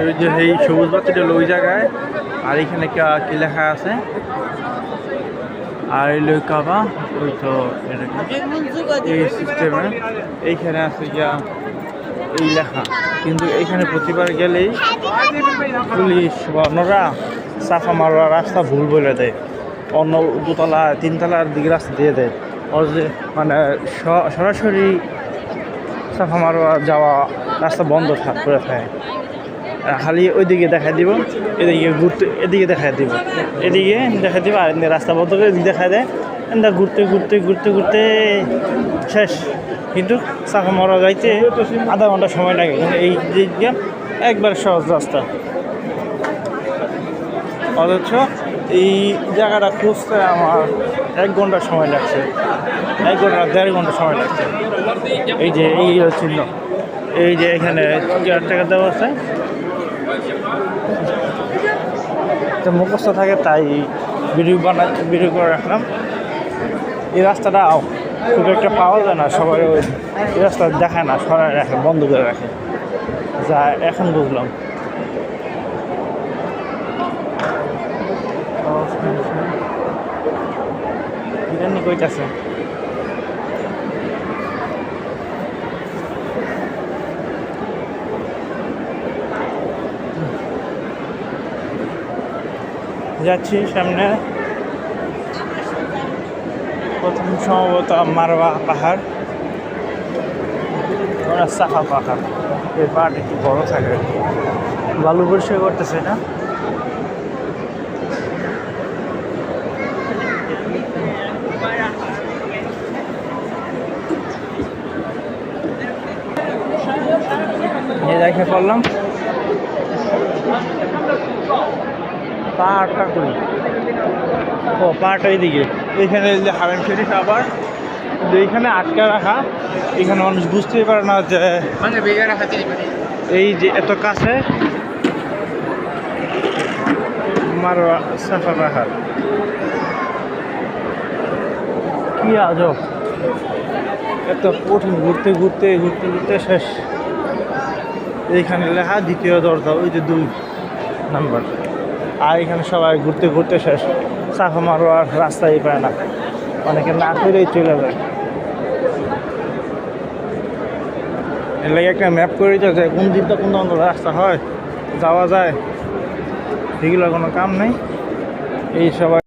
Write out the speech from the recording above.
ওই যে এই সবুজ বাতিটা ওই জায়গায়, আর এখানে কি লেখা আছে, আর এলো কাবা ওই তো এই সিস্টেমে এইখানে আছে গিয়া এই লেখা। কিন্তু এইখানে প্রতিবার গেলেই পুলিশ বা অন্যরা সাফা মারোয়া রাস্তা ভুল বলে দেয়, অন্য দোতলা তিনতলার দিকে রাস্তা দিয়ে দেয়। ওর যে মানে সরাসরি সাফা মারোয়া যাওয়া রাস্তা বন্ধ করে থাকে, খালি ওইদিকে দেখা দিব, এদিকে ঘুরতে এদিকে দেখা দিব, এদিকে দেখা দিব, আর রাস্তা বন্ধ করে দেখা দেয়। এন্দা ঘুরতে ঘুরতে ঘুরতে ঘুরতে শেষ। কিন্তু সাফা মারোয়া যাইতে আধা ঘন্টা সময় লাগে, কিন্তু এই দিকে একবার সহজ রাস্তা। অথচ এই জায়গাটা খুঁজতে আমার 1 ঘন্টা সময় লাগছে, 1 ঘন্টা 1.5 ঘন্টা সময় লাগছে। এই যে এই চিহ্ন, এই যে এখানে 4 টাকা দেওয়া আছে, তো মুখস্থ থাকে তাই ভিডিও করে রাখলাম। এই রাস্তাটা খুব একটা পাওয়া যায় না, সবাই এই রাস্তা দেখায় না, সরাই রাখে, বন্ধ করে রাখে, যা এখন বুঝলাম। বিরিয়ানি কইতাছে যাচ্ছি সামনে, প্রথম সম্ভবত মারওয়া পাহাড়, সাফা পাহাড়। এই পাহাড় একটু বড় থাকে, বালু পরিষ্কার করতেছে এটা। দেখে পড়লাম পাহাড়টা করি, ও পাহাড়টা এইদিকে, এইখানে হারেম শরীফ, আবার এইখানে আটকা রাখা। এখানে মানুষ বুঝতেই পারে না যে এই যে এত কাছে মারওয়া সাফা পাহাড়। কি আজব, এত কঠিন, ঘুরতে ঘুরতে ঘুরতে ঘুরতে শেষ। এইখানে লেখা 2য় দরজা, ওই যে 2 নাম্বার। আর এখানে সবাই ঘুরতে ঘুরতে শেষ, সাফা মারোয়ার রাস্তাই পায় না, অনেকে না করেই চলে যায়। এর লাগে একটা ম্যাপ করে দিতে যায়, কোন দিকটা কোন রাস্তা হয় যাওয়া যায়, এগুলো কোনো কাম নেই। এই সবাই